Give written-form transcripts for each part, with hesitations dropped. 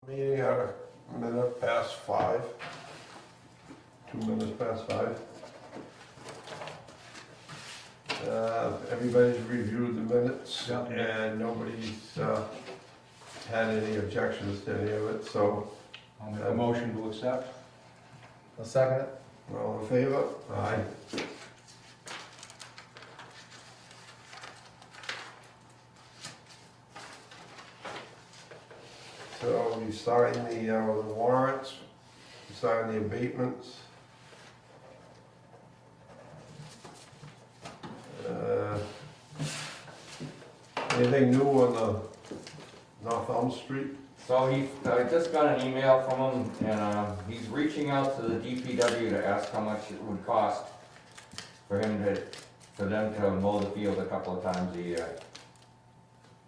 Meeting at a minute past 5. 2 minutes past 5. Everybody's reviewed the minutes Yeah. and nobody's had any objections to any of it, so I'll make a motion to accept. I'll second it. all in favor? Aye. So you sign the warrants, you sign the abatements. Anything new on the North Elm Street? So I just got an email from him, and he's reaching out to the DPW to ask how much it would cost for them to mow the field a couple of times a year.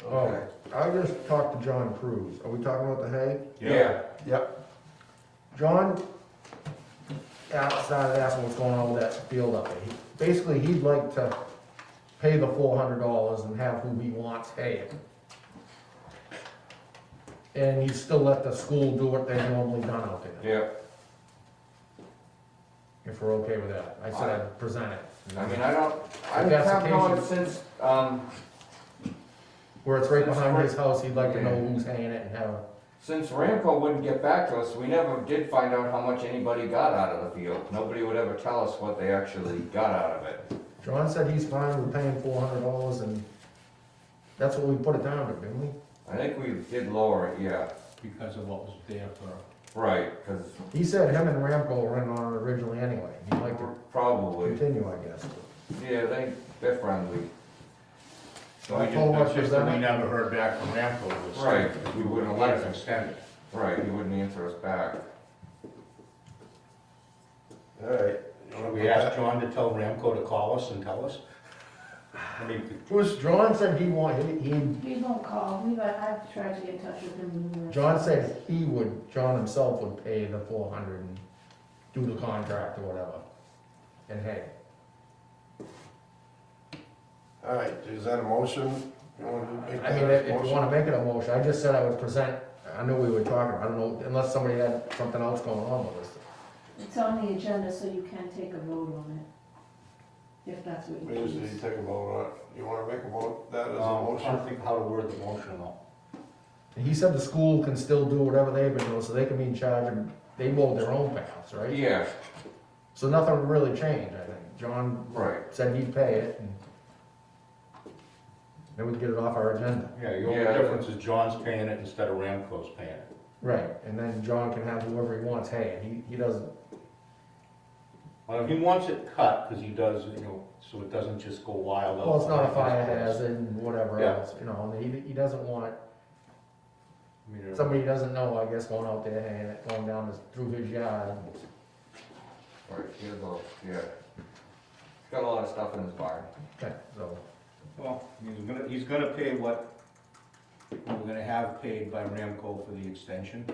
Oh, I just talked to John Cruz. Are we talking about the hay? Yeah. Yep. John started asking what's going on with that field up there. Basically, he'd like to pay the $400 and have who he wants hay it. And he'd still let the school do what they normally done out there, Yeah. if we're okay with that. I said I'd present it. I mean, I If that's the have known case, since, Where it's right behind his house, he'd like to know who's haying it and have, since Ramco wouldn't get back to us, we never did find out how much anybody got out of the field. Nobody would ever tell us what they actually got out of it. John said he's fine with paying $400 and that's what we put it down to, didn't we? I think we did lower it, yeah. Because of what was there for. Right, because He said him and Ramco were in on it originally anyway. He'd like to probably, continue, I guess. yeah, they're friendly. So I told him that's I just that we presented. never heard back from Ramco. Was Right. We wouldn't let it extended. Right, he wouldn't answer us back. All right. Should we ask John to tell Ramco to call us and tell us? I mean, John said he wanted, He won't call me, but I've tried to get in touch with him numerous John times. said John himself would pay the 400 and do the contract or whatever. And hey, All right, is that a motion? You want to make I that mean, a if you motion? wanna make it a motion, I just said I would present, I knew we were talking, I don't know, unless somebody had something else going on with us. It's on the agenda, so you can take a vote on it, if that's what We you usually choose. take a vote on it. You want to make a vote, that as a I'm trying to motion? think how to word the motion though. And he said the school can still do whatever they've been doing, so they can be in charge and they mow their own paths, right? Yeah, So nothing would really change, I think. John right. said he'd pay it and then we'd get it off our agenda. Yeah, the only Yeah. difference is John's paying it instead of Ramco's paying it. Right, and then John can have whoever he wants, hey, and he doesn't, Well, he wants it cut, because he does, so it doesn't just go wild out. well, it's not a behind fire his place. hazard and whatever Yeah. else, and he doesn't want I mean, somebody he doesn't know, I guess, going out there and it going down through his yard. Right, he has a, yeah. He's got a lot of stuff in his barn. Okay, so, Well, he's gonna pay what we're gonna have paid by Ramco for the extension.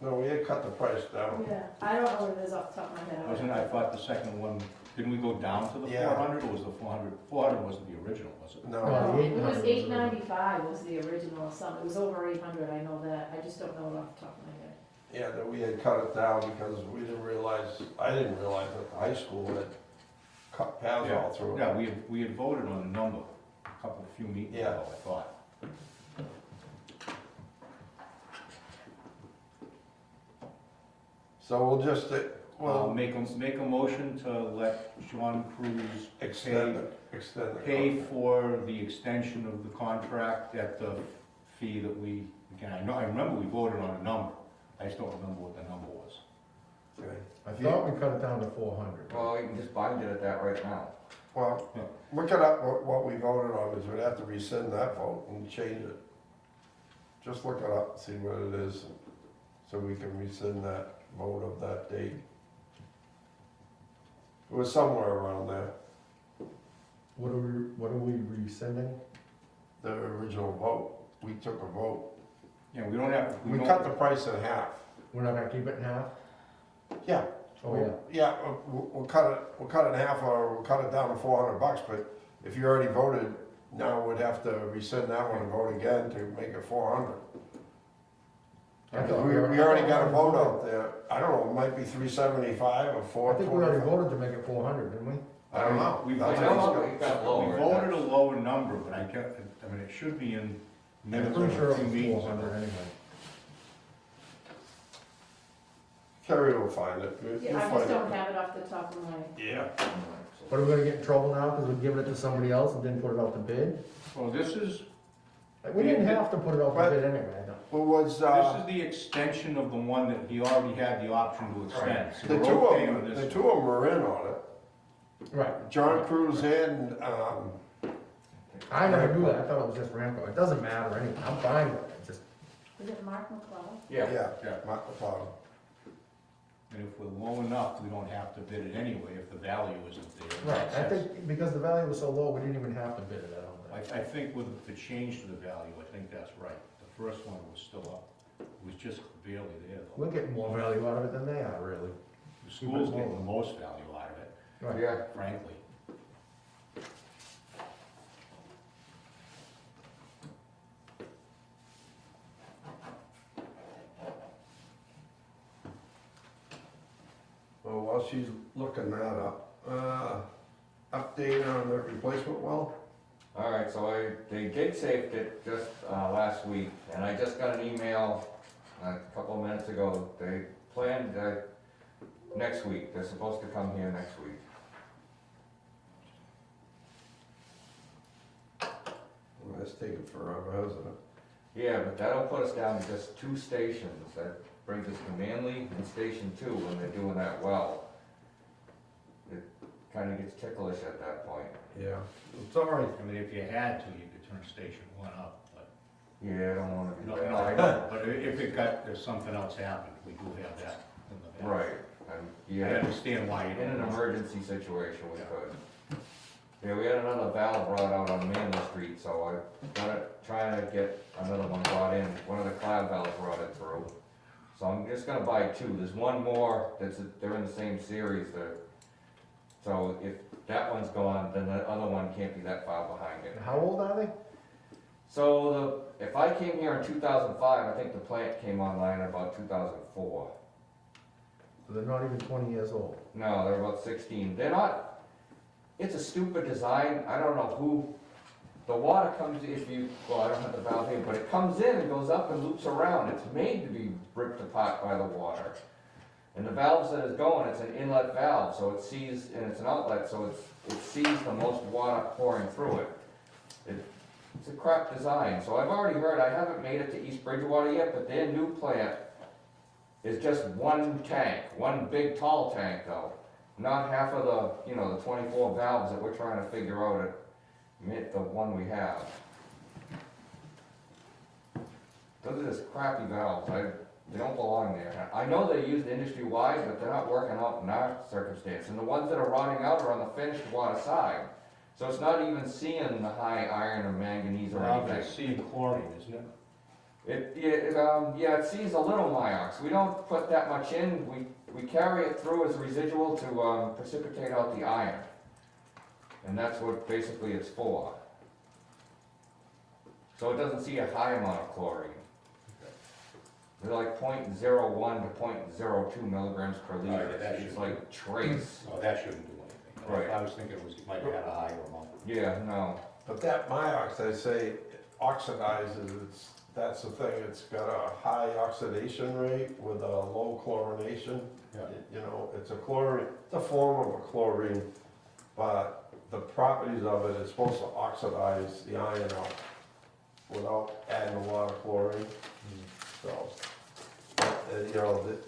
No, we had cut the price down. Yeah, I don't know what it is off the top of my head. Wasn't, I thought the second one, didn't we go down to the Yeah. 400, or was the 400 wasn't the original, was it? No, No. No, the it 800 was was $895 was the original sum, it was over 800, I know that, I just don't know it off the top of my head. yeah, that we had cut it down because we didn't realize, I didn't realize that the high school had cut paths all through it. Yeah, we had voted on a number, a few meetings Yeah. ago, I thought. So we'll just, well, Make a motion to let John Cruz extend the pay contract. for the extension of the contract at the fee that we, again, I remember we voted on a number, I just don't remember what the number was. Okay. I thought we cut it down to 400. Well, you can just bind it at that right now. Well, Yeah. look it up, what we voted on, is we'd have to rescind that vote and change it. Just look it up, and see what it is, so we can rescind that vote of that date. It was somewhere around there, What are we rescinding? the original vote. We took a vote. Yeah, we don't have, We cut the price in half. We're not gonna keep it in half? Yeah. Oh, yeah. Yeah, we'll cut it in half, or we'll cut it down to $400, but if you already voted now we'd have to rescind that one and vote again to make it 400. I thought We I already thought got a we vote voted- out there, I don't know, it might be 375 or I 425. think we already voted to make it 400, didn't we? I don't know. We That's voted- what I he's know got. it got We lower. voted a lower number, but I mean, it should be in I'm minutes pretty sure of it a few was meetings 400 ago. anyway. Kerry will find it. Yeah, I just don't have it off the top of my, Yeah. But are we gonna get in trouble now because we're giving it to somebody else and didn't put it out to bid? Well, this is We didn't have to put it out to But- bid anyway, I know. What was, This is the extension of the one that he already had the option to extend. So the we're two okay of on them, this. the two of them were in on it. Right, John Cruz and, I never knew that, I thought it was just Ramco, it doesn't matter anyway, I'm fine with it, just, is it Mark McCloud? yeah, Yeah. Mark McLeod. And if we're low enough, we don't have to bid it anyway if the value isn't there. right, I think because the value was so low, we didn't even have to bid it, I don't think. I think with the change to the value, I think that's right. The first one was still up, it was just barely there though. We're getting more value out of it than they are, really. The school's getting the most value out of it, Right. Yeah, frankly. Well, while she's looking that up, update on the replacement well? alright, so they dig safed it just, last week, and I just got an email a couple of minutes ago. They planned, next week, they're supposed to come here next week. Well, that's taken forever, hasn't it? Yeah, but that'll put us down to just 2 stations. That brings us to Manly and Station 2 when they're doing that well. It kinda gets ticklish at that point. Yeah. It's all right. I mean, if you had to, you could turn station 1 up, but, Yeah, I don't wanna do no, that. no, I know. But if if something else happened, we do have that in the back. Right, and, I yeah, understand why you in an don't. emergency situation, we could. Yeah, we had another valve brought out on Manly Street, so I got it, trying to get another one brought in. One of the cloud valves brought it through. So I'm just gonna buy 2. There's one more they're in the same series there. So if that one's gone, then the other one can't be that far behind it. And how old are they? So if I came here in 2005, I think the plant came online in about 2004. So they're not even 20 years old. No, they're about 16. They're not, it's a stupid design. I don't know who, the water comes, well, I don't have the valve here, but it comes in and goes up and loops around. It's made to be ripped apart by the water. And the valves that is going, it's an inlet valve, so it sees, and it's an outlet, so it sees the most water pouring through it. It's a crap design. So I've already heard, I haven't made it to East Bridgewater yet, but their new plant is just one tank, one big tall tank though. Not half of the, the 24 valves that we're trying to figure out at the one we have. Those are just crappy valves. They don't belong there. I know they're used industry-wide, but they're not working out in our circumstance. And the ones that are rotting out are on the finished water side. So it's not even seeing the high iron or manganese or Well, anything. that's seeing chlorine, isn't it? It sees a little myox. We don't put that much in. We carry it through as a residual to precipitate out the iron. And that's what basically it's for. So it doesn't see a high amount of chlorine. They're like 0.01 to 0.02 milligrams per liter. Right, that It's should- like trace. No, that shouldn't do anything. Right. I was thinking it might have had a higher amount. Yeah, no. But that myox, they say oxidizes, that's the thing, it's got a high oxidation rate with a low chlorination. Yeah. It's a chlorine, it's a form of a chlorine, but the properties of it is supposed to oxidize the iron out without adding a lot of chlorine. So,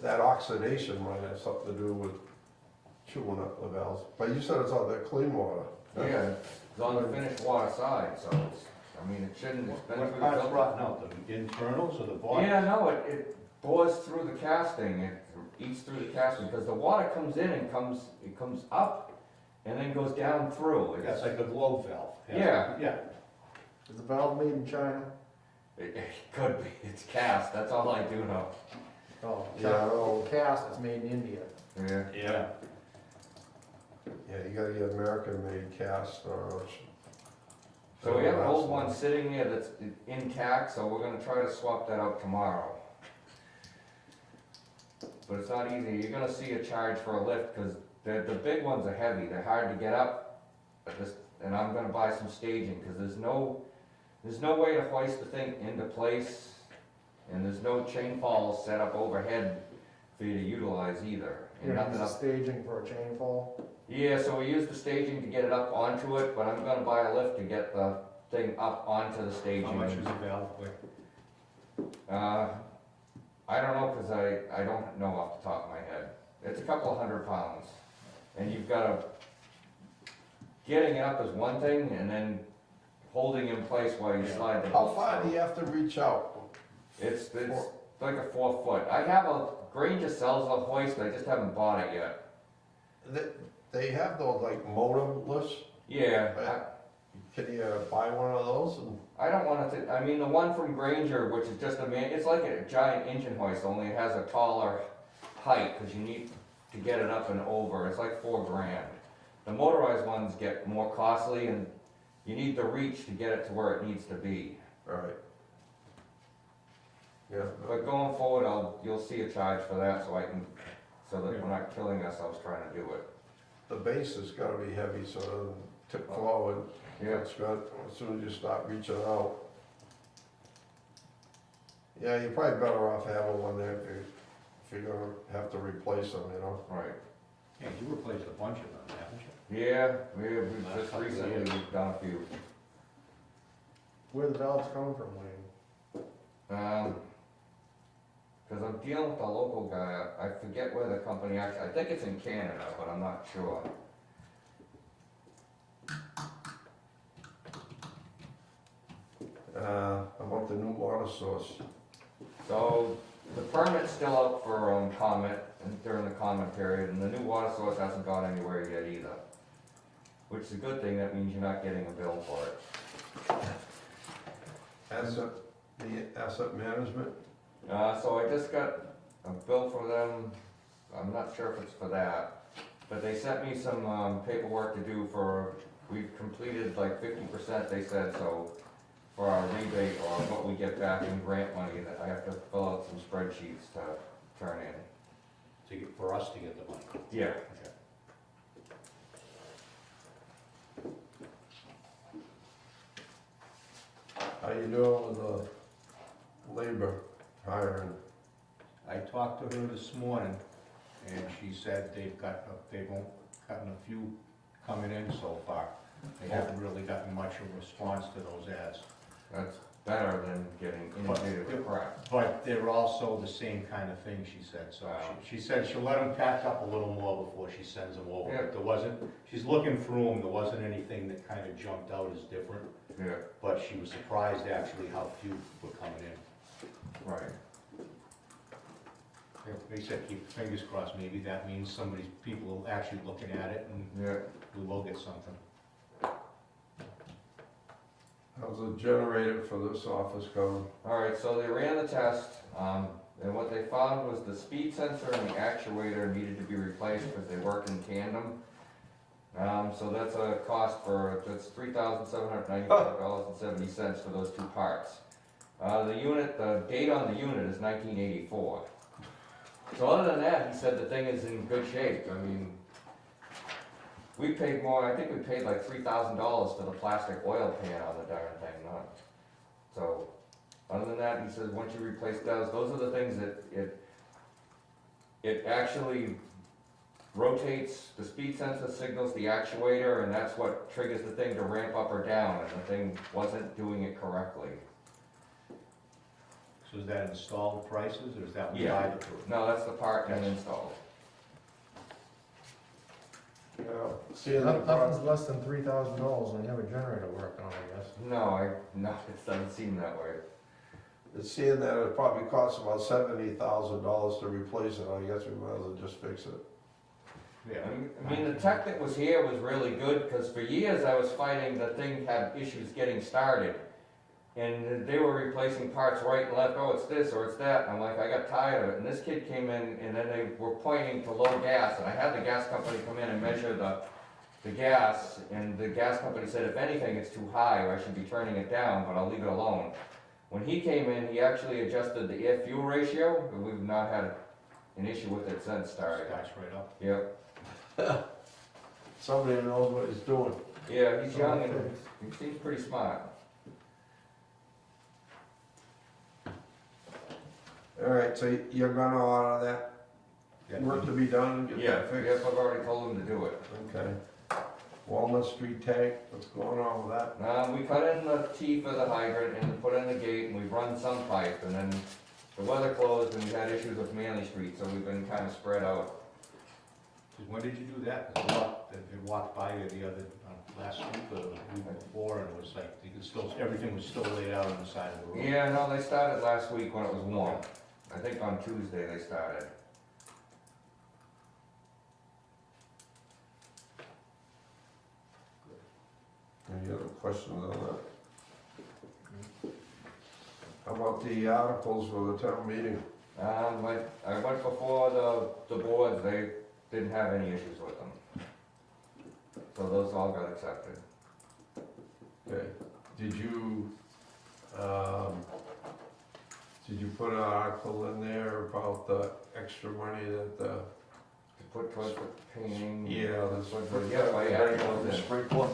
that oxidation might have something to do with chewing up the valves. But you said it's on the clean water. Yeah, it's on the finished water side, so it shouldn't, it's been What through the part's filter. rotten out, the internals or the bottom? Yeah, no, it bores through the casting, it eats through the casting, because the water comes in and it comes up and then goes down through. That's like a glow valve. Yeah. Yeah. Is the valve made in China? It could be, it's cast, that's all I do know. Oh, Yeah, well, cast, it's made in India. Yeah. Yeah. yeah, you gotta get American-made cast or So we have an old one sitting there that's intact, so we're gonna try to swap that out tomorrow. But it's not easy, you're gonna see a charge for a lift, cause the big ones are heavy, they're hard to get up. And I'm gonna buy some staging, cause there's no way to hoist the thing into place, and there's no chain falls set up overhead for you to utilize either. And You're nothing using up. staging for a chain fall? Yeah, so we use the staging to get it up onto it, but I'm gonna buy a lift to get the thing up onto the staging. How much is the valve weigh? I don't know, cause I don't know off the top of my head. It's a couple of 100 pounds, and you've gotta, getting it up is one thing, and then holding in place while you slide the. How far do you have to reach out? It's like a 4 foot. I have a Granger sells a hoist, I just haven't bought it yet. They have those like motor lifts, Yeah, can you buy one of those? And I don't want it to, I mean, the one from Granger, which is just a man, it's like a giant engine hoist, only it has a taller height, cause you need to get it up and over, it's like $4 grand. The motorized ones get more costly, and you need the reach to get it to where it needs to be. Right. Yeah, But going forward, you'll see a charge for that, so that we're not killing ourselves trying to do it. the base has gotta be heavy, so it doesn't tip forward. Yeah. That's good, as soon as you start reaching out. Yeah, you're probably better off having one there if you're gonna have to replace them, you know? Right. Yeah, you replaced a bunch of them, haven't you? Yeah, we've Last just couple of recently, years. we've done a few. Where the valves coming from, Wayne? Cause I'm dealing with a local guy, I forget where the company actually, I think it's in Canada, but I'm not sure. About the new water source. So, the permit's still out for, comment, and during the comment period, and the new water source hasn't gone anywhere yet either. Which is a good thing, that means you're not getting a bill for it. The asset management, So I just got a bill for them, I'm not sure if it's for that, but they sent me some, paperwork to do for, we've completed like 50%, they said, so for our rebate or what we get back in grant money, that I have to fill out some spreadsheets to turn in. For us to get the money. Yeah. how you doing with the labor hiring? I talked to her this morning, and she said they've gotten a few coming in so far. They haven't really gotten much of a response to those ads. That's better than getting inundated with crap. But they're also the same kind of thing, she said, so Wow. she said she'll let them pack up a little more before she sends them over. Yeah. But there wasn't, she's looking through them, there wasn't anything that kind of jumped out as different, Yeah, but she was surprised actually how few were coming in. right. They said keep your fingers crossed, maybe that means people are actually looking at it and Yeah. we will get something. How's the generator for this office coming? Alright, so they ran the test, and what they found was the speed sensor and the actuator needed to be replaced because they work in tandem. So that's a cost that's $3,795.70 for those two parts. The date on the unit is 1984. So other than that, he said the thing is in good shape. I mean, we paid more, I think we paid like $3,000 for the plastic oil pan on the darn thing, so, other than that, he says, once you replace those are the things that it actually rotates, the speed sensor signals the actuator, and that's what triggers the thing to ramp up or down, and the thing wasn't doing it correctly. So is that installed prices, or is that Yeah. tied to it? No, that's the part and installed. Yeah, seeing the Nothing's less than $3,000 when you have a generator working on, I guess. No, it doesn't seem that way. seeing that it probably costs about $70,000 to replace it, I guess we might as well just fix it. Yeah. I mean, the tech that was here was really good, because for years I was fighting the thing had issues getting started. And they were replacing parts right and left, oh, it's this or it's that, and I'm like, I got tired of it. And this kid came in, and then they were pointing to low gas, and I had the gas company come in and measure the gas, and the gas company said, if anything, it's too high, or I should be turning it down, but I'll leave it alone. When he came in, he actually adjusted the air-fuel ratio, and we've not had an issue with it since started. Starts right up. Yep, Somebody knows what he's doing. yeah, he's young and he seems pretty smart. All right, so you're gonna order that Yeah. work to be done and get Yeah, that fixed? yep, I've already told him to do it. Okay. Walnut Street tank, what's going on with that? We cut in the teeth of the hydrant and put in the gate, and we've run some pipe, and then the weather closed and we had issues with Manley Street, so we've been kinda spread out. 'Cause when did you do that? 'Cause they walked by you the other, last week or the week before, and it was like, you could still, everything was still laid out on the side of the road. Yeah, no, they started last week when it was warm. I think on Tuesday they started. Any other questions on that? How about the articles for the town meeting? I went before the boards, they didn't have any issues with them. So those all got accepted. Okay, did you put an article in there about the extra money that the? To put towards the painting. Yeah, that's what. Yeah, I added those in. Sprinkler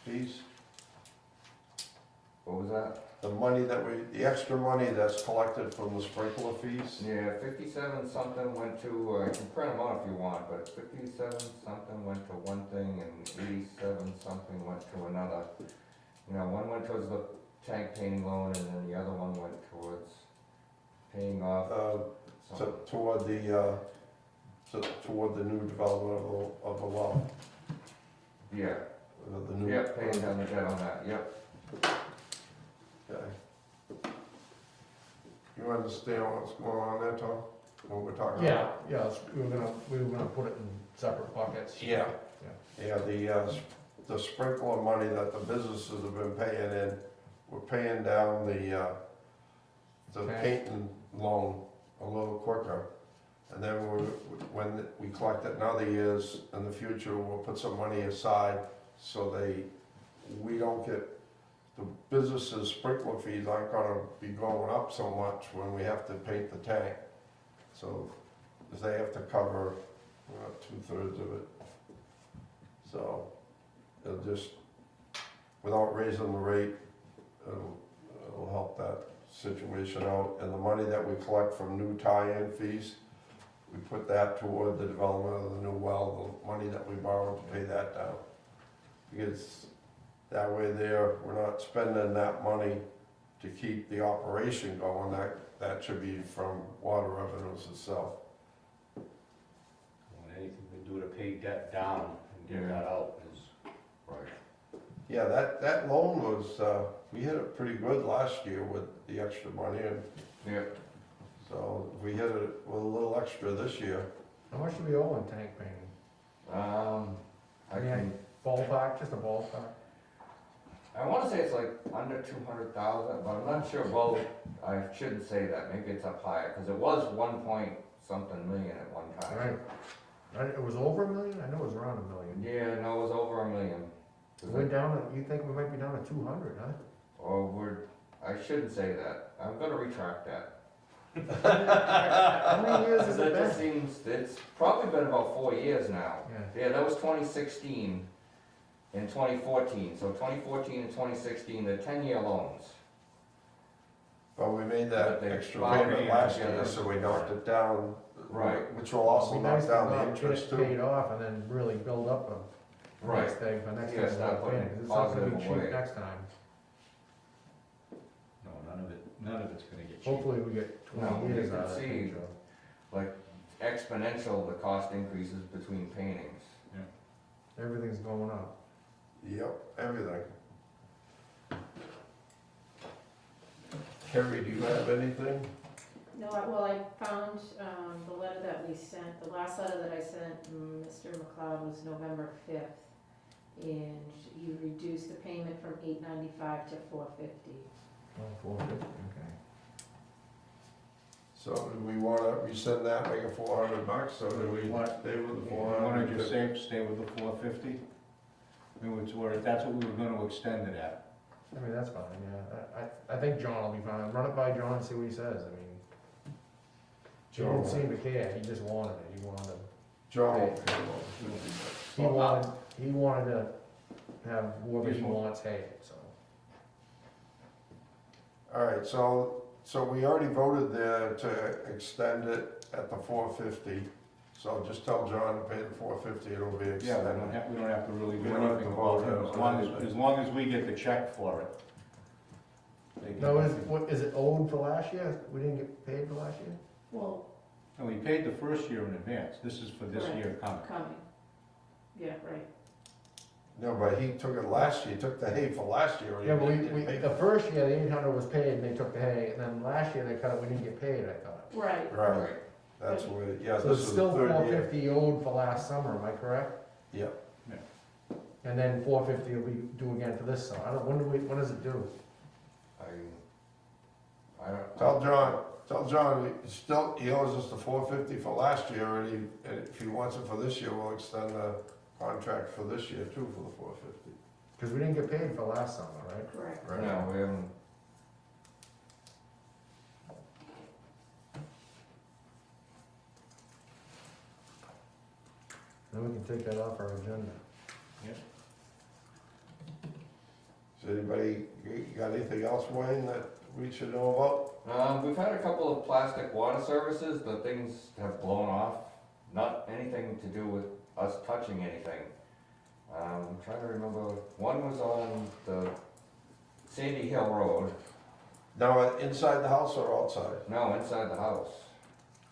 fees, What was that? the money that the extra money that's collected from the sprinkler fees? Yeah, 57 something went to, I can print them out if you want, but 57 something went to one thing and 87 something went to another. You know, one went towards the tank painting loan and then the other one went towards paying off some. Toward the new development of the well, Yeah, the new. yep, paying down the debt on that, yep. Okay. You understand what's going on there, Tom? What we're talking Yeah, about? yeah, we were gonna put it in separate buckets. Yeah. Yeah, the sprinkler money that the businesses have been paying in, we're paying down the Okay. painting loan a little quicker. And then when we collect it in other years, in the future, we'll put some money aside so we don't get, the businesses' sprinkler fees aren't gonna be going up so much when we have to paint the tank. So, 'cause they have to cover 2/3 of it. So, it'll just, without raising the rate, it'll help that situation out. And the money that we collect from new tie-in fees, we put that toward the development of the new well, the money that we borrowed to pay that down. Because that way there, we're not spending that money to keep the operation going, that should be from water revenues itself. When anything we do to pay debt down and get that out is, Right. Yeah, that loan was, we hit it pretty good last year with the extra money, and Yep, so we hit it with a little extra this year. How much do we owe on tank painting? I Yeah. can, Ballpark, just a ballpark? I wanna say it's like under 200,000, but I'm not sure, well, I shouldn't say that, maybe it's up higher, cause it was 1 point something million at one time. Right. It was over $1 million? I know it was around $1 million. Yeah, no, it was over 1 million. It went down, you think we might be down to 200, huh? Or I shouldn't say that, I'm gonna retract that. How many years has It it just been? seems, it's probably been about 4 years now. Yeah. Yeah, that was 2016 and 2014, so 2014 and 2016, they're 10-year loans. But we made that But they extra borrowed payment it last together. year, so we knocked it down. Right. Which will also It'd be knock nice to down the not interest get it paid too. off and then really build up a nice thing for next Yeah, time. start we're putting paying, 'cause it's not gonna be positive away. cheap next time. no, none of it's gonna get cheap. Hopefully we get No, 20 you years can out of see. it. Like exponential, the cost increases between paintings. Everything's going up. Yep, everything. Kerry, do you have anything? No, well, I found, the letter that we sent, the last letter that I sent, Mr. McLeod, was November 5th. And you reduced the payment from $895 to $450. Oh, 450, okay. So do we wanna resend that, make it $400, or do we Want- stay with the You wanna 400? just stay with the 450? I mean, that's what we were gonna extend it at. I mean, that's fine, yeah. I think John will be fine. Run it by John and see what he says. I mean, he didn't seem to care. He just wanted it. He wanted to, John, he wanted to have whoever he wants hay it, so. all right, so we already voted there to extend it at the 450. So just tell John to pay the 450, it'll be Yeah, extended. we don't have to really We do don't have anything to vote about it, on it. as long as we get the check for it. They No, can- is it owed for last year? We didn't get paid for last year? Well, No, we paid the first year in advance, this is for this Correct. year coming. coming. Yeah, right. No, but he took it last year, he took the hay for last year. and he Yeah, but didn't pay the for it. first year, the 800 was paid and they took the hay, and then last year they cut it, we didn't get paid, I thought. Right. Right, that's what, yeah, So this it's is the still third year. 450 owed for last summer, am I correct? Yep. And then 450 will be due again for this summer. I don't, when does it due? I don't. Tell John, he owes us the 450 for last year, and if he wants it for this year, we'll extend the contract for this year too, for the 450. Because we didn't get paid for last summer, right? Correct. No, we haven't. Then we can take that off our agenda. Is anybody, you got anything else, Wayne, that we should know We've had a couple of plastic water services, but things have blown off. Not anything to do with us touching anything. I'm trying to remember, one was on the Sandy Hill Road, about? Now, inside the house or outside? no, inside the house.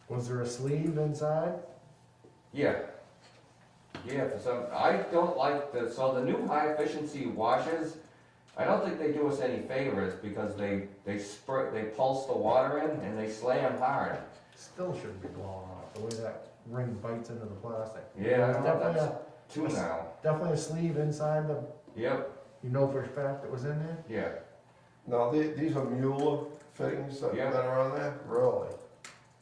Was there a sleeve inside? Yeah. Yeah, for some, I don't like the new high efficiency washers, I don't think they do us any favors because they pulse the water in and they slam hard. Still shouldn't be blowing off, the way that ring bites into the plastic. Yeah, I don't know, Definitely that's two now. Definitely a sleeve inside the, Yep, you know for a fact it was in there? yeah. No, these are Mueller fittings that Yeah. are on there, really?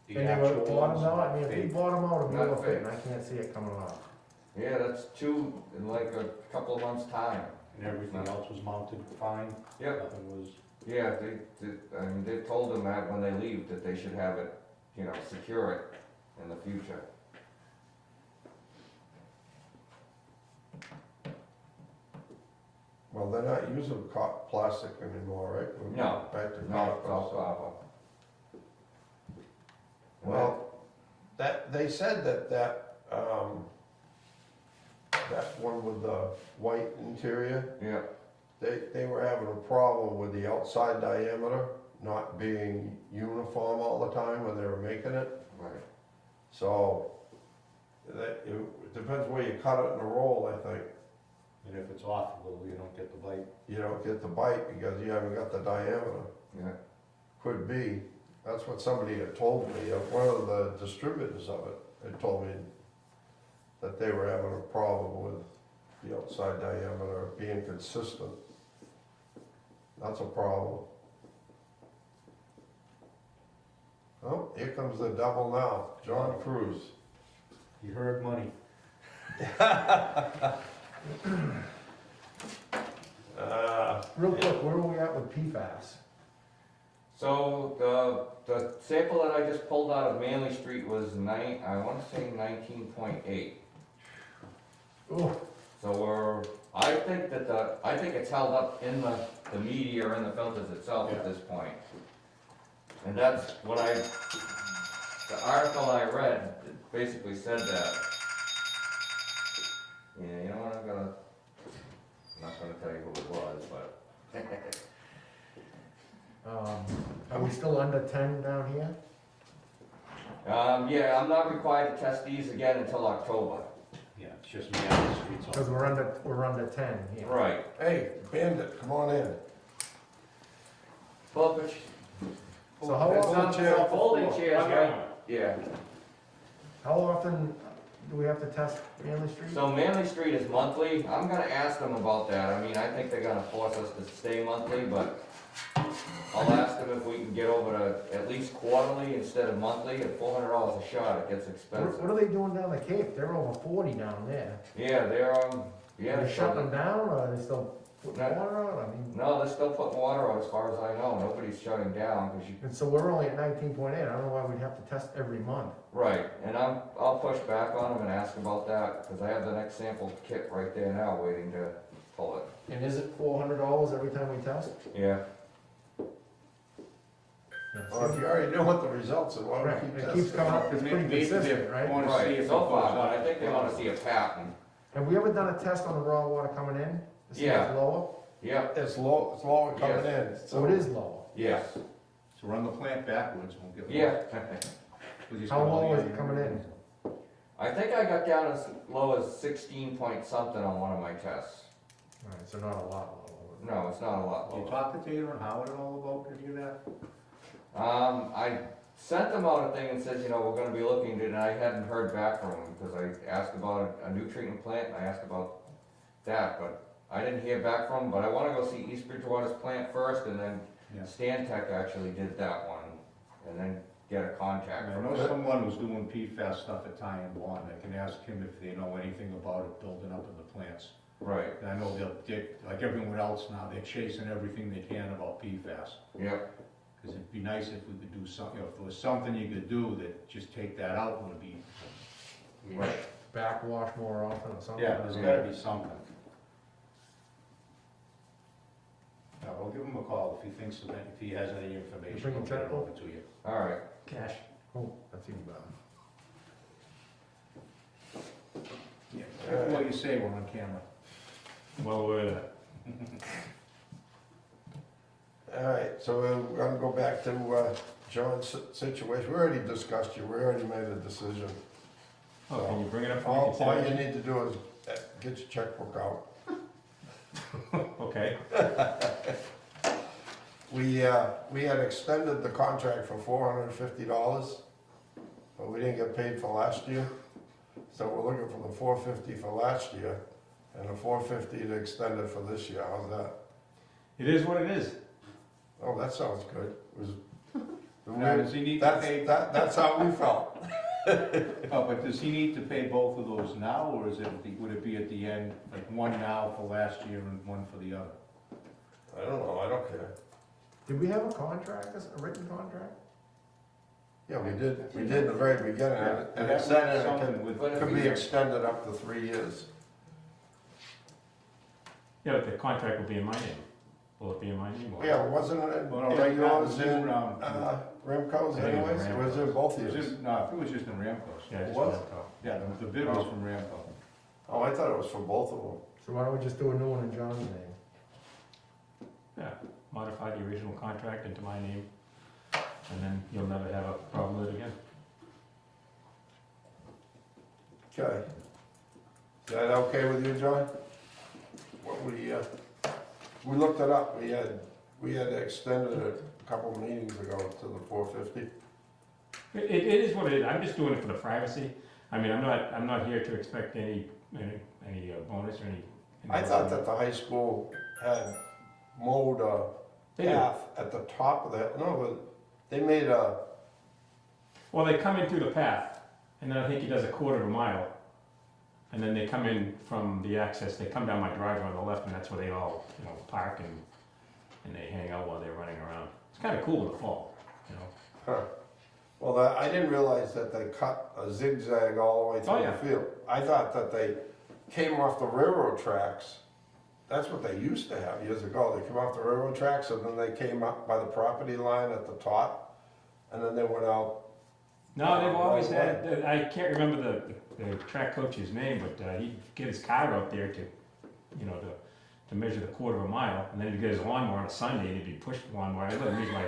The And they actual were bottomed ones, out, I mean, if they- you bottom out a Not Mueller fitting, I fixed. can't see it coming off. Yeah, that's two in like a couple of months' time. And everything else was mounted fine, Yep, nothing was, yeah, I mean, they told them that when they leave, that they should have it, secure it in the future. Well, they're not using plastic anymore, right? We're No, back to No, it's all copper, so- copper. Well, they said that one with the white interior, Yeah, they were having a problem with the outside diameter not being uniform all the time when they were making it. right. So, it depends where you cut it in the roll, I think. and if it's off a little, you don't get the bite. You don't get the bite because you haven't got the diameter. Yeah, Could be. That's what somebody had told me. One of the distributors of it had told me that they were having a problem with the outside diameter being consistent. That's a problem. Oh, here comes the devil now, John Cruz. You heard money. Real quick, where are we at with PFAS? so the sample that I just pulled out of Manley Street was I wanna say 19.8. Oh, So I think it's held up in the media or in the filters itself at Yeah. this point. And that's what the article I read basically said that. Yeah, you know what, I'm not gonna tell you who it was, but. are we still under 10 down here? Yeah, I'm not required to test these again until October. Yeah, it's just me on the streets. Because we're under 10 here. Right. Hey, Bandit, come on in. Well, but. So how It's often- on folding chairs, right? Yeah. How often do we have to test Manley Street? So Manley Street is monthly. I'm gonna ask them about that. I mean, I think they're gonna force us to stay monthly, but I'll ask them if we can get over to at least quarterly instead of monthly. At $400 a shot, it gets What expensive. are they doing down the Cape? They're over 40 down there. Yeah, they're, Yeah, Are they shutting them down, or are they still putting No. water out? I mean, no, they're still putting water out as far as I know, nobody's shutting down, cause you, and so we're only at 19.8, I don't know why we'd have to test every month. right, and I'll push back on them and ask about that, cause I have the next sample kit right there now waiting to pull it. And is it $400 every time we test? Yeah, Well, if you already know what the results are, why Right, don't you it keep keeps testing? coming up, it's pretty Maybe consistent, they right? wanna see right, if it so goes far, but up. I think they wanna see a pattern. Have we ever done a test on the raw water coming in? To see if Yeah. it's lower? Yeah, It's lower coming in, So it is lower. yes, So run the plant backwards, we'll get. yeah. We'll just How get all low the is it coming in? I think I got down as low as 16 point something on one of my tests. Alright, so not a lot lower. No, it's not a lot You lower. talk to Taylor and Howard at all about any of that? I sent them out a thing and said, you know, we're gonna be looking at it, and I hadn't heard back from them, because I asked about a new treatment plant, and I asked about that, but I didn't hear back from them, but I wanna go see East Bridgewater's plant first, and then Yeah. Stan Tech actually did that one, and then get a contact I from know them. someone who's doing PFAS stuff at Ty and Bond, I can ask him if they know anything about it building up in the plants. Right, And I know like everyone else now, they're chasing everything they can about PFAS. yep, Cause it'd be nice if we could do something, if there was something you could do that just take that out, would be. right. Backwash more often or something? Yeah, there's gotta be something. Yeah, we'll give him a call if he thinks of if he has any information, bring we'll a get it checkbook? over to you. Alright, Cash. Oh, that's even better. Yeah, careful what you say, we're on camera. Well, we're, Alright, so we're gonna go back to, John's situation, we already discussed you, we already made a decision. oh, can you bring it up for All you reconsideration? need to do is get your checkbook out. Okay, We had extended the contract for $450, but we didn't get paid for last year. So we're looking for the $450 for last year, and the $450 to extend it for this year, how's that? it is what it is. Oh, that sounds good. Now, does he need to pay, That's how we felt. oh, but does he need to pay both of those now, or is it, would it be at the end, like one now for last year and one for the other? I don't know, I don't care. Did we have a contract, a written contract? Yeah, we did in the very beginning, and it said it could be extended up to 3 years. Yeah, but the contract will be in my name. Will it be in my name? or- Yeah, wasn't it Well, no, in right now, yours it's in, in, Remco's I think it was anyways? It was in both of It was yours? in, no, it was just in Ramco's. Yeah, just Was? Ramco. Yeah, the bid was from Ramco. Oh, I thought it was for both of them. So why don't we just do a new one in John's name? Yeah, modify the original contract into my name, and then you'll never have a problem with it again. Okay. Is that okay with you, John? What we looked it up, we had extended it a couple of meetings ago to the $450. It is what it is. I'm just doing it for the privacy. I mean, I'm not here to expect any bonus or any. I thought that the high school had mowed a They do. path at the top of that, no, but they made a, Well, they come in through the path, and then I think he does a quarter of a mile. And then they come in from the access, they come down my driveway on the left, and that's where they all, park and they hang out while they're running around. It's kinda cool in the fall, huh. Well, I didn't realize that they cut a zigzag all the way Oh, through yeah. the field. I thought that they came off the railroad tracks. That's what they used to have years ago. They came off the railroad tracks and then they came up by the property line at the top. And then they went out. No, they've always Right had, I can't remember the track coach's name, but he'd get his car out there to measure the quarter of a mile, and then he'd get his lawnmower on a Sunday, and he'd be pushing the lawnmower. I let him use my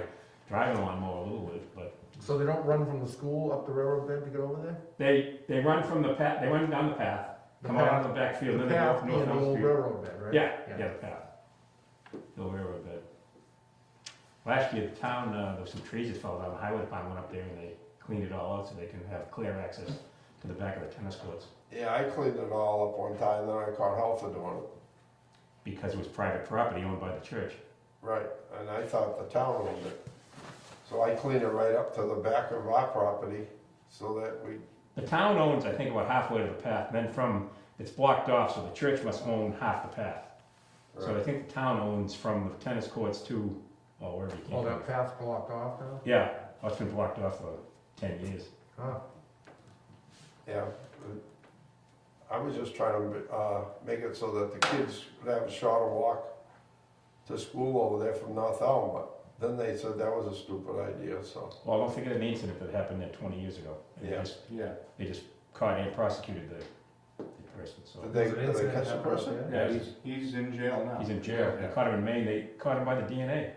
driving lawnmower a little bit, but So they don't run from the school up the railroad bed to get over there? they run from the path, they run down the path, come out on the backfield, The and then they go path off and North the Elm old Street. railroad bed, right? Yeah, the path. The old railroad bed. Last year, the town, there was some trees that fell down, the highway department went up there and they cleaned it all out so they can have clear access to the back of the tennis courts, Yeah, I cleaned it all up one time, then I caught hell for doing it. because it was private property owned by the church. Right, and I thought the town owned it. So I cleaned it right up to the back of our property so that we, The town owns, I think, about halfway to the path, then from it's blocked off, so the church must own half the path. So I Right. think the town owns from the tennis courts to, oh, wherever you Oh, can. that path's blocked off now? Yeah, oh, it's been blocked off for 10 years. Huh. Yeah. I was just trying to, make it so that the kids would have a shorter walk to school over there from North Elm, but then they said that was a stupid idea, so. Well, don't forget an incident that happened there 20 years ago. And Yeah. They just caught and prosecuted the person, so. Did they, Was it did they incident catch the happened up person? there? Yeah, he's in jail now. He's in jail. They Yeah. caught him in Maine. They caught him by the DNA.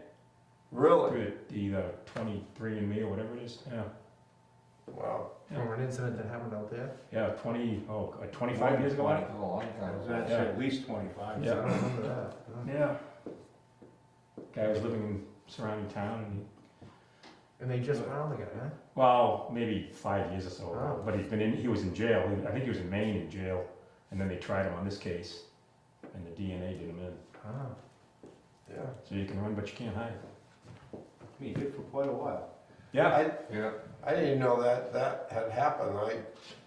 Really? Through the 23andMe or whatever it is. Yeah. Wow. From an incident that happened out there? Yeah, 25 years ago. That was a long time ago. That's Yeah. at least 25. I Yeah. don't remember that. Huh. Yeah. Guy was living in surrounding town, and And they just found the guy, huh? well, maybe 5 years or so ago. Oh. But he was in jail. I think he was in Maine in jail, and then they tried him on this case, and the DNA did him in. Ah. Yeah. So you can run, but you can't hide. He did for quite a while. Yeah. Yeah, I didn't know that had happened. I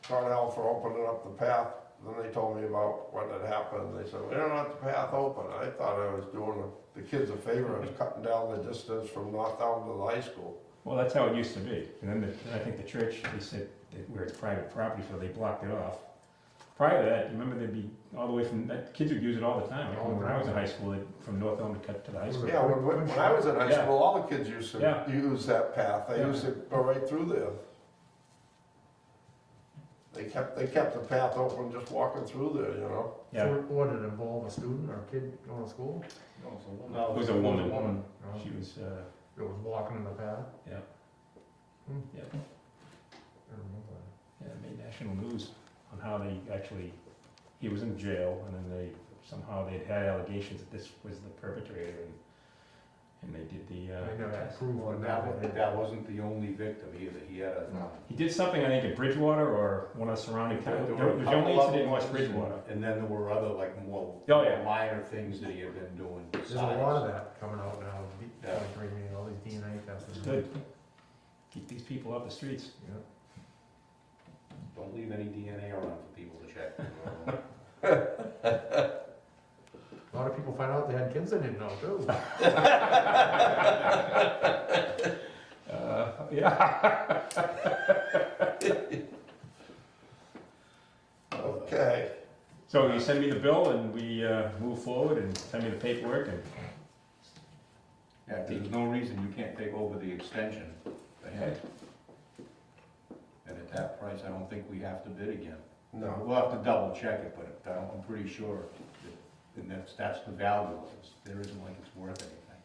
called Al for opening up the path. Then they told me about what had happened. They said, we don't want the path open. I thought I was doing the kids a favor. I was cutting down the distance from North Elm to the high school. Well, that's how it used to be. And then I think the church, they said that where it's private property, so they blocked it off. Prior to that, you remember there'd be all the way from, kids would use it all the time. Like All the when I was in time. high school, from North Elm to cut to the high school. Yeah, when I was in high Yeah. school, all the kids used to Yeah. use that path. They Yeah. used to go right through there. They kept the path open, just walking through there, you know? Yeah. So what, did it involve a student or a kid going to school? No, it's a woman. It was a woman. Oh, She was, It was walking in the path? yeah. Hmm. Yeah. I don't remember that. Yeah, it made national news on how they actually, he was in jail, and then somehow they'd had allegations that this was the perpetrator, and they did the, They never had test. proof Well, of that wasn't the only victim either. He had a. no. He did something, I think, in Bridgewater or one of the surrounding towns. There There were a was the only couple incident in other West ones, Bridgewater. And then there were other like more Oh, yeah. minor things that he had been doing There's besides. a lot of that coming out now, Yeah. 23andMe, all these DNA tests. It's good. Keep these people off the streets. Yeah. Don't leave any DNA around for people to check. A lot of people find out they had kids they didn't know too. Yeah. Okay. So you send me the bill and we move forward and send me the paperwork and, Yeah, there's no reason you can't take over the extension ahead. And at that price, I don't think we have to bid again. No. We'll have to double check it, but I'm pretty sure that, and that's the value. There isn't like it's worth anything,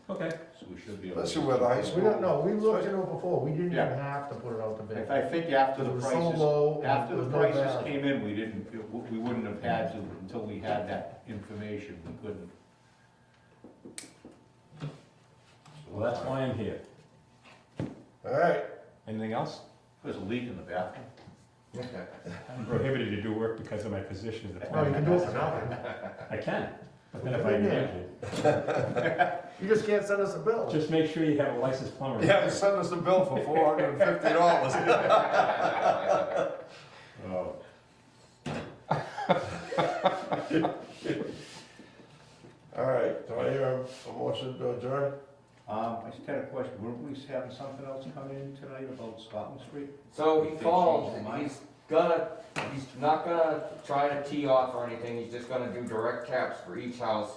okay. so we should be able to. Especially with high We school. don't know, we looked into it before, we didn't even Yeah. have to put it out to bid. I think after It the was so prices, low, and after there the was no prices value. came in, we wouldn't have had to, until we had that information, we couldn't. Well, that's why I'm here. All right. Anything else? There's a leak in the bathroom. I'm prohibited to do work because of my position as the No, you can do it for planning. nothing, I can, but then if I engage you, you just can't send us a bill. just make sure you have a licensed plumber. Yeah, send us a bill for $450. Oh. All right, do I hear a motion to adjourn? I just had a question, weren't we having something else coming in tonight about Scotland Street? So he They called, changed their mind? he's not gonna try to tee off or anything, he's just gonna do direct taps for each house.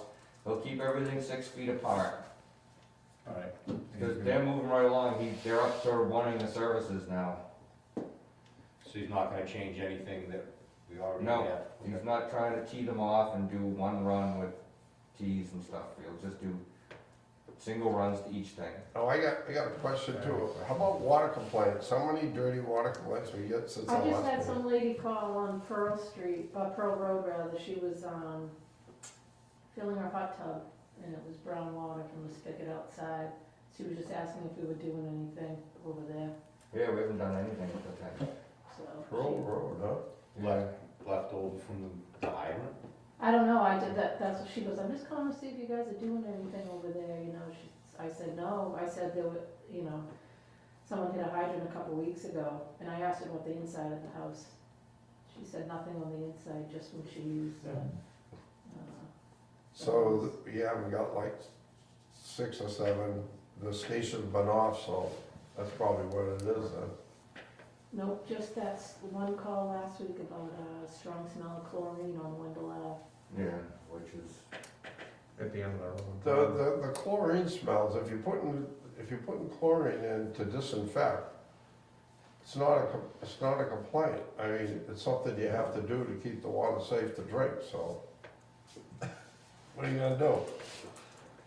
He'll keep everything 6 feet apart, All right. because they're moving right along, they're up to wanting the services now. So he's not gonna change anything that we already No. have? He's not trying to tee them off and do one run with tees and stuff, he'll just do single runs to each thing. Oh, I got a question too. How about water complaints? How many dirty water complaints we get since the I last just had meeting? some lady call on Pearl Street, Pearl Road rather, she was, filling her hot tub, and it was brown water from the spigot outside. She was just asking if we were doing anything over there, Yeah, we haven't done anything with the tank. so. Pearl she- Road, huh? Left over from the hydrant? I don't know, I did that, that's what she goes, I'm just calling to see if you guys are doing anything over there, you know, I said, no, I said there were, you know, someone hit a hydrant a couple weeks ago, and I asked her what the inside of the house. She She said nothing on the inside, just when she used the, So we haven't got like 6 or 7, the station's been off, so that's probably what it is then. nope, just that's one call last week about a strong smell of chlorine on Wendell Ave. Yeah, which is, At the end of the road. The chlorine smells, if you're putting chlorine in to disinfect, it's not a complaint. I mean, it's something you have to do to keep the water safe to drink, so. What are you gonna do?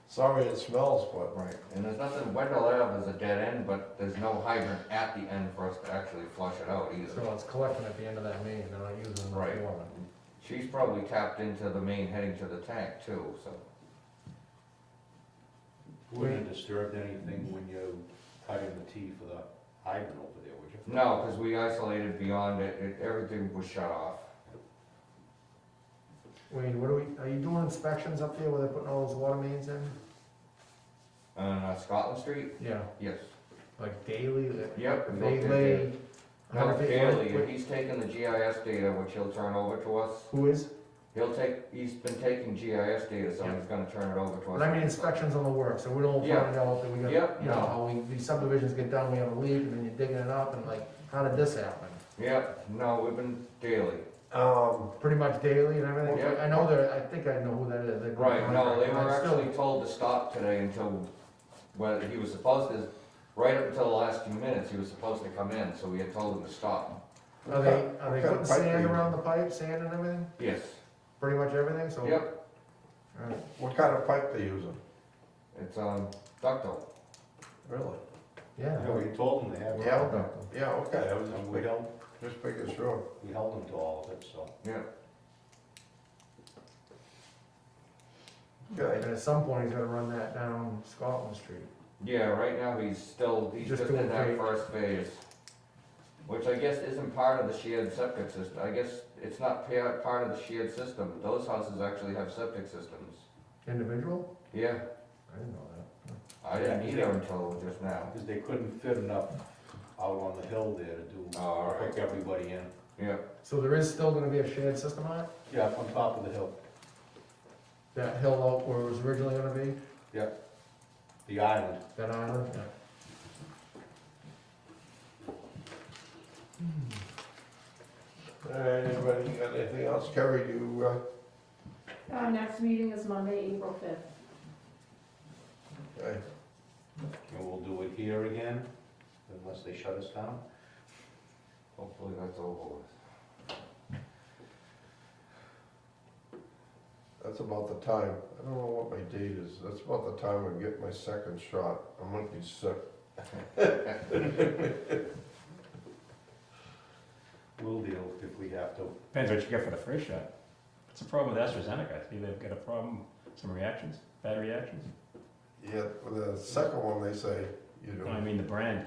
Sorry it smells, but. right, and there's nothing, Wendell Ave is a dead end, but there's no hydrant at the end for us to actually flush it out either. So it's collecting at the end of that main, they're not using the Right. water. She's probably tapped into the main heading to the tank too, so. Wouldn't have disturbed anything when you cut in the T for the hydrant over there, would you? No, because we isolated beyond it, everything was shut off. Wayne, are you doing inspections up there where they're putting all those water mains in? On Scotland Street, Yeah, yes. like daily? Yep, we They looked at lay. how Not do they- daily, he's taken the GIS data, which he'll turn over to us. Who is? He's been taking GIS data, so Yeah. he's gonna turn it over to us. But I mean inspections on the work, so we don't Yeah. find out that we got, Yep, you know, no. how these subdivisions get done, we have a leak, and then you're digging it up, and like, how did this happen? Yep, no, we've been daily. Pretty much daily and everything? Yep. I think I know who that is. They're Right, no, they contractor. were I still- actually told to stop today until, well, he was supposed to, right up until the last few minutes, he was supposed to come in, so we had told him to stop. Are they What kind putting of pipe sand they use? around the pipe, sand and everything? Yes, Pretty much everything, so? yep, Alright. What kind of pipe they using? it's, ductile. Really? Yeah. Yeah, we told them to have. Yeah. Okay. Yeah, okay, I was And we held just making sure. them to all of it, so. Yeah, Okay. And at some point, he's gonna run that down Scotland Street. yeah, right now he's Just just doing in that phase. first phase. Which I guess isn't part of the shared septic system, I guess it's not part of the shared system, those houses actually have septic systems. Individual? Yeah, I didn't know that. I didn't either until just now. Because they couldn't fit enough out on the hill there to do, All right. hook everybody in. Yeah, So there is still gonna be a shared system on it? Yeah, up on top of the hill, That hill out where it was originally gonna be, the island. that island? Yeah. All right, anybody got anything else? Kerry, you, Our next meeting is Monday, April 5th. okay. And we'll do it here again, unless they shut us down. hopefully that's over with. That's about the time. I don't know what my date is. That's about the time I get my second shot. I might be sick. We'll deal if we have to. Depends what you get for the first shot. What's the problem with AstraZeneca? See, they've got a problem, some reactions, bad reactions? Yeah, for the second one, they say you No, I do. mean the brand.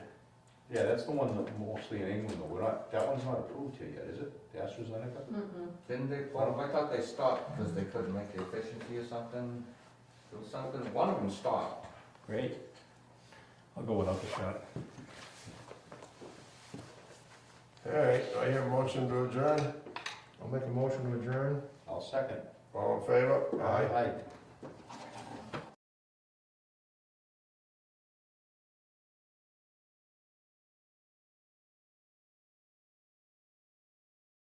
Yeah, that's the one that mostly in England, though. That one's not approved here yet, is it? The AstraZeneca? Mm-mm. Didn't they, I thought they stopped because they couldn't make the efficiency or something. There was something, one of them stopped. Great. I'll go without the shot. All right, I hear a motion to adjourn. I'll make a motion to adjourn. I'll second. All in favor? Aye.